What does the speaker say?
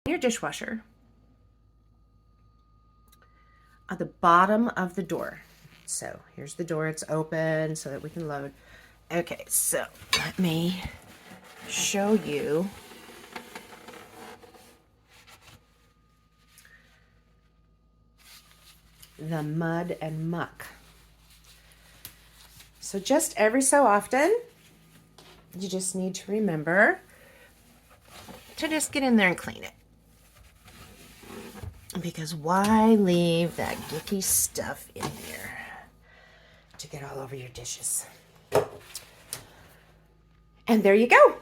Your dishwasher at the bottom of the door. So here's the door, it's open so that we can load. Okay, so let me show you the mud and muck. So just every so often, you just need to remember to just get in there and clean it. Because why leave that gicky stuff in here to get all over your dishes? And there you go.